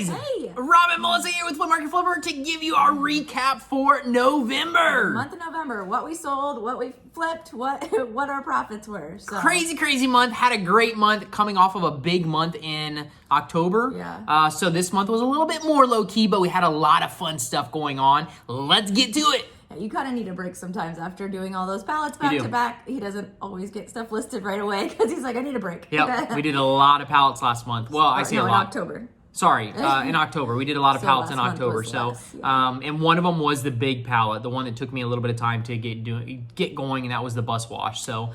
guys! Hey! Rob and Melissa here with Flip Market Flipper to give you our recap for November. Month of November, what we sold, what we flipped, what our profits were. So. Crazy month. Had a great month coming off of a big month in October. Yeah. So this month was a little bit more low-key, but we had a lot of fun stuff going on. Let's get to it. You kind of need a break sometimes after doing all those pallets back to back. He doesn't always get stuff listed right away because he's like, I need a break. Yep, we did a lot of pallets last month. Well, I say a lot. In October. Sorry, in October. We did a lot of pallets in October. So, and one of them was the big pallet, the one that took me a little bit of time to get going, and that was the bus wash. So,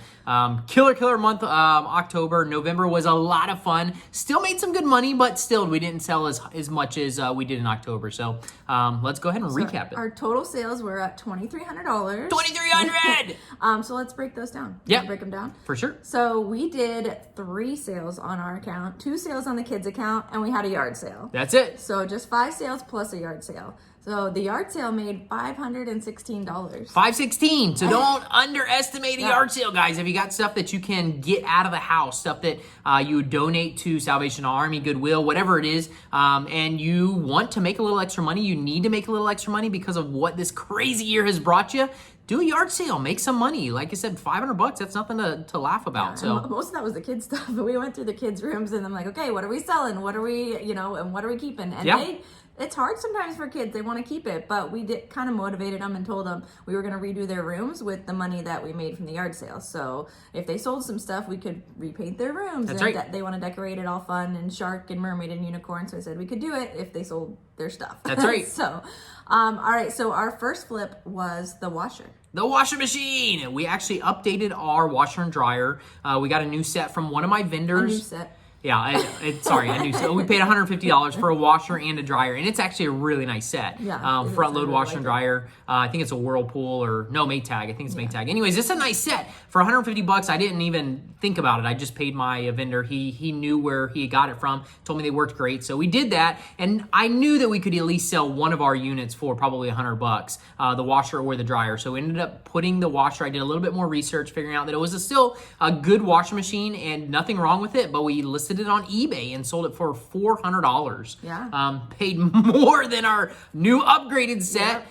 killer month, October. November was a lot of fun. Still made some good money, but still, we didn't sell as much as we did in October. So, let's go ahead and recap it. Our total sales were at $2,300. $2,300! So let's break those down. Yeah. Break them down? For sure. So we did 3 sales on our account, 2 sales on the kids' account, and we had a yard sale. That's it. So just 5 sales plus a yard sale. So the yard sale made $516. $516. So don't underestimate a yard sale, guys. If you got stuff that you can get out of the house, stuff that you would donate to Salvation Army, Goodwill, whatever it is, and you want to make a little extra money, you need to make a little extra money because of what this crazy year has brought you, do a yard sale, make some money. Like I said, $500, that's nothing to laugh about. Yeah, so most of that was the kids stuff. We went through the kids' rooms and I'm like, okay, what are we selling? What are we, and what are we keeping? And it's hard sometimes for kids. They want to keep it, but we did kind of motivated them and told them we were going to redo their rooms with the money that we made from the yard sale. So if they sold some stuff, we could repaint their rooms. That's and right. They want to decorate it all fun and shark and mermaid and unicorn. So I said we could do it if they sold their stuff. That's right. So, all right. So our first flip was the washer. The washing machine. We actually updated our washer and dryer. We got a new set from one of my vendors. A new set. Yeah, a new set. We paid $150 for a washer and a dryer, and it's actually a really nice set. Yeah, front load washer and dryer. I think it's a Whirlpool or no Maytag. I think it's Maytag. Anyways, it's a nice set for $150. I didn't even think about it. I just paid my vendor. He knew where he got it from. Told me they worked great, so we did that. And I knew that we could at least sell one of our units for probably $100, the washer or the dryer. So we ended up putting the washer. I did a little bit more research, figuring out that it was still a good washing machine and nothing wrong with it. But we listed it on eBay and sold it for $400. Yeah. Paid more than our new upgraded set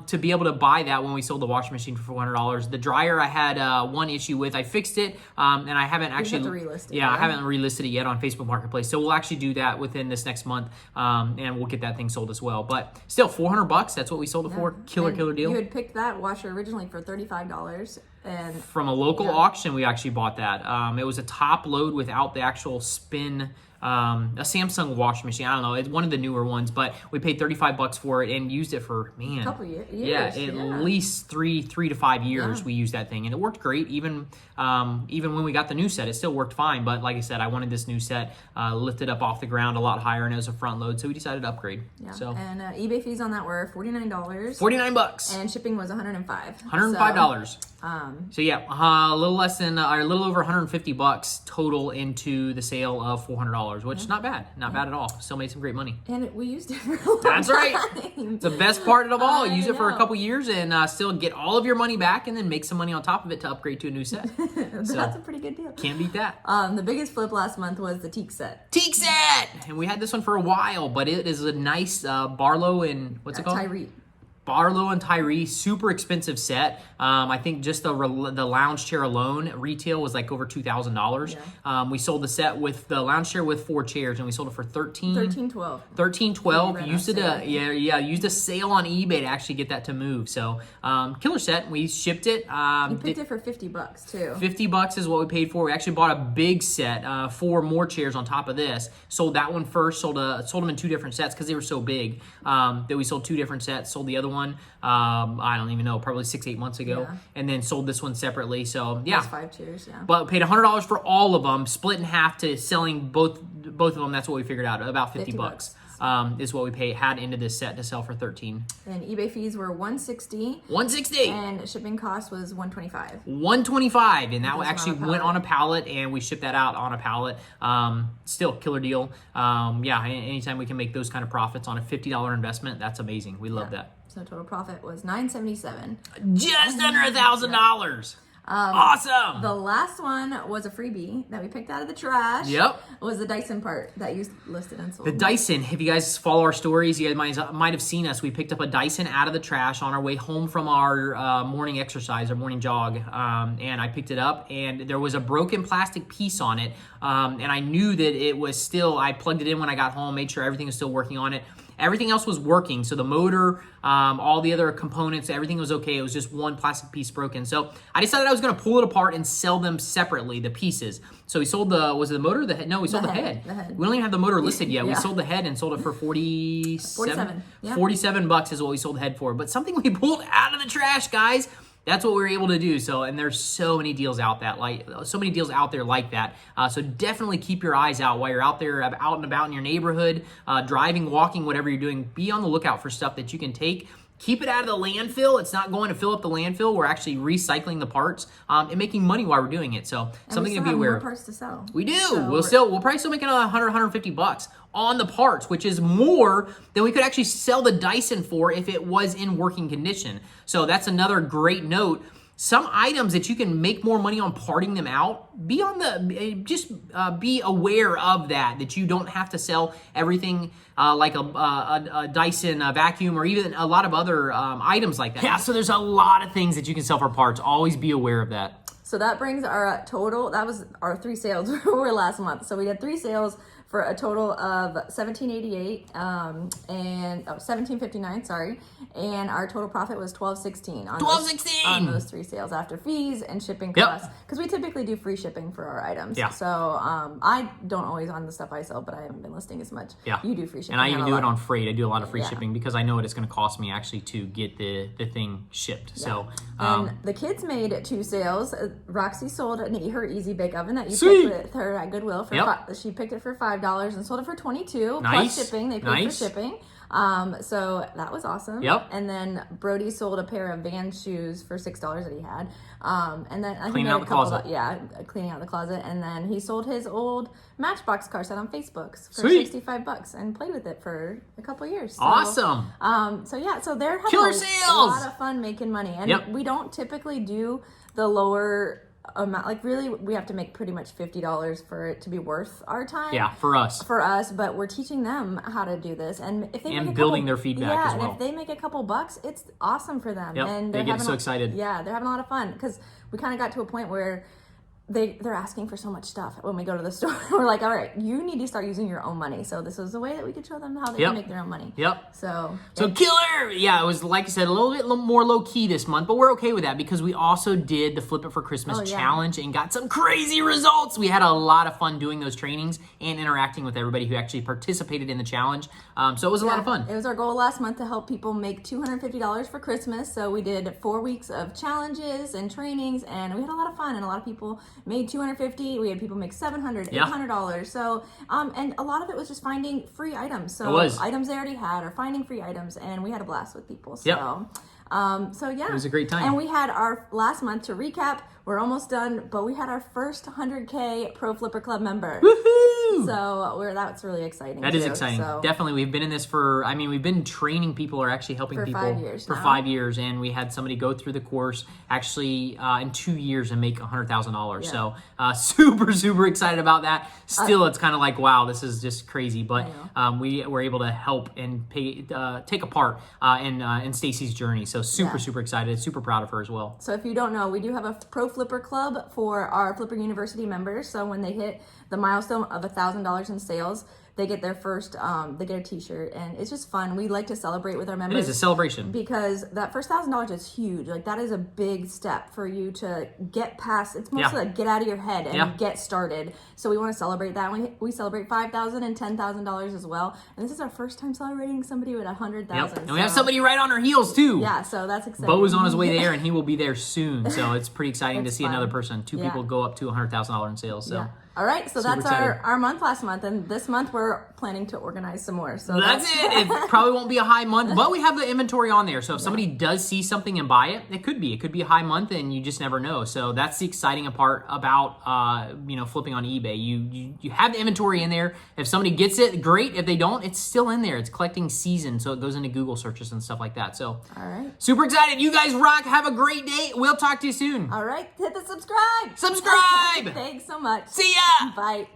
to be able to buy that when we sold the washing machine for $400. The dryer I had one issue with. I fixed it and I haven't actually relist it. Yeah, I haven't relisted it yet on Facebook Marketplace. So we'll actually do that within this next month and we'll get that thing sold as well. But still, $400. That's what we sold it for. Killer deal. You had picked that washer originally for $35. And from a local auction, we actually bought that. It was a top load without the actual spin, a Samsung washing machine. I don't know. It's one of the newer ones, but we paid $35 for it and used it for, a couple years. Yeah, at least three to 5 years we used that thing, and it worked great. Even when we got the new set, it still worked fine. But like I said, I wanted this new set lifted up off the ground a lot higher, and it was a front load, so we decided to upgrade. Yeah. So and eBay fees on that were $49. $49. And shipping was $105. $105. So yeah, a little less than, or a little over $150 total into the sale of $400, which not bad at all. Still made some great money. And we used it for a long That's right. time. It's the best part of all. Use it for a couple years and still get all of your money back, and then make some money on top of it to upgrade to a new set. That's a pretty good deal. Can't beat that. The biggest flip last month was the teak set. Teak set, and we had this one for a while, but it is a nice Barlow and what's it called? Tyree. Barlow and Tyree, super expensive set. I think just the lounge chair alone, retail was like over $2,000. Yeah. We sold the set with the lounge chair with 4 chairs, and we sold it for $13.12. $13.12. Used a sale on eBay to actually get that to move. So killer set. We shipped it. You picked it for $50 too. $50 is what we paid for. We actually bought a big set, 4 more chairs on top of this. Sold that one first. Sold them in 2 different sets because they were so big that we sold 2 different sets. Sold the other one, I don't even know, probably 6-8 months ago, and then sold this one separately. So yeah, 5 chairs, but paid $100 for all of them, split in half to selling both of them. That's what we figured out, about $50 is what we had into this set to sell for $13. And eBay fees were $160. $160. And shipping cost was $125. $125, and that actually went on a pallet, and we shipped that out on a pallet. Still killer deal. Anytime we can make those kind of profits on a $50 investment, that's amazing. We love that. So total profit was $977. Just under $1,000. Awesome. The last one was a freebie that we picked out of the trash. Yep. Was the Dyson part that you listed and sold. The Dyson, if you guys follow our stories, you guys might have seen us. We picked up a Dyson out of the trash on our way home from our morning exercise, our morning jog, and I picked it up, and there was a broken plastic piece on it, and I knew that it was still, I plugged it in when I got home, made sure everything was still working on it. Everything else was working, so the motor, all the other components, everything was okay. It was just one plastic piece broken. So I decided I was going to pull it apart and sell them separately, the pieces. So we sold was it the motor or the head? No, we sold the head. The head. We don't even have the motor listed yet. Yeah. We sold the head and sold it for 47. Yeah. $47 is what we sold the head for. But something we pulled out of the trash, guys. That's what we were able to do. So, and there's so many deals out there like that. So definitely keep your eyes out while you're out there, out and about in your neighborhood, driving, walking, whatever you're doing. Be on the lookout for stuff that you can take. Keep it out of the landfill. It's not going to fill up the landfill. We're actually recycling the parts and making money while we're doing it. So something to be aware of. More parts to sell. We do. So we'll probably still make $100-$150 on the parts, which is more than we could actually sell the Dyson for if it was in working condition. So that's another great note. Some items that you can make more money on parting them out, be aware of that you don't have to sell everything like a Dyson vacuum or even a lot of other items like that. Yeah, so there's a lot of things that you can sell for parts. Always be aware of that. So that brings our total, that was our 3 sales were last month. So we did 3 sales for a total of $17.88 and $17.59, sorry, and our total profit was $12.16 on those 3 sales after fees and shipping costs. Because we typically do free shipping for our items. Yeah. So I don't always on the stuff I sell, but I haven't been listing as much. Yeah. You do free shipping. And I even do it on freight. I do a lot of free shipping because I know what it's going to cost me actually to get the thing shipped. Yeah. So and the kids made 2 sales. Roxy sold her Easy Bake Oven that you picked with her at Goodwill for she picked it for $5 and sold it for $22 plus shipping. They paid for shipping. So that was awesome. Yep. And then Brody sold a pair of Vans shoes for $6 that he had. And then I cleaning out the closet. Cleaning out the closet. And then he sold his old Matchbox car set on Facebook for $65 and played with it for a couple years. So, awesome. So they're having a lot of fun making money. And we don't typically do the lower amount, like really we have to make pretty much $50 for it to be worth our time. Yeah, for us, but we're teaching them how to do this, and if they building their feedback as well. And if they make a couple bucks, it's awesome for them. And they get so excited. Yeah, they're having a lot of fun because we kind of got to a point where they're asking for so much stuff when we go to the store. We're like, all right, you need to start using your own money. So this was a way that we could show them how they can make their own money. So killer. Yeah, it was, like I said, a little bit more low key this month, but we're okay with that because we also did the Flip It for Christmas challenge and got some crazy results. We had a lot of fun doing those trainings and interacting with everybody who actually participated in the challenge. So it was a lot of fun. It was our goal last month to help people make $250 for Christmas. So we did 4 weeks of challenges and trainings, and we had a lot of fun, and a lot of people made $250. We had people make $700, $800. So, and a lot of it was just finding free items. So items they already had, or finding free items, and we had a blast with people. So, it was a great time. And we had our last month to recap. We're almost done, but we had our first 100K Pro Flipper Club member. Woohoo! So that's really exciting. That is exciting. So, definitely, we've been in this we've been training people or actually helping people 5 years for 5 years, and we had somebody go through the course actually in 2 years and make $100,000. So super excited about that. Still, it's kind of like, wow, this is just crazy. But we were able to help and take a part in Stacy's journey. So super excited, super proud of her as well. So if you don't know, we do have a Pro Flipper Club for our Flipper University members. So when they hit the milestone of $1,000 in sales, they get their first, they get a t-shirt, and it's just fun. We like to celebrate with our members. It is a celebration. Because that first $1,000 is huge. Like, that is a big step for you to get past. It's mostly like get out of your head and get started. So we want to celebrate that. We celebrate $5,000 and $10,000 as well. And this is our first time celebrating somebody with $100,000. And we have somebody right on our heels too. Yeah, so that's exciting. Bo is on his way there, and he will be there soon. So it's pretty exciting to see another person. 2 people go up to $100,000 in sales. So. All right, so Super that's excited. our month last month, and this month we're planning to organize some more. So That's it. It probably won't be a high month, but we have the inventory on there. So if somebody does see something and buy it, it could be a high month, and you just never know. So that's the exciting part about flipping on eBay. You have the inventory in there. If somebody gets it, great. If they don't, it's still in there. It's collecting season, so it goes into Google searches and stuff like that. So all right, super excited. You guys rock. Have a great day. We'll talk to you soon. all right, hit the subscribe. Subscribe. Thanks so much. See ya. Bye.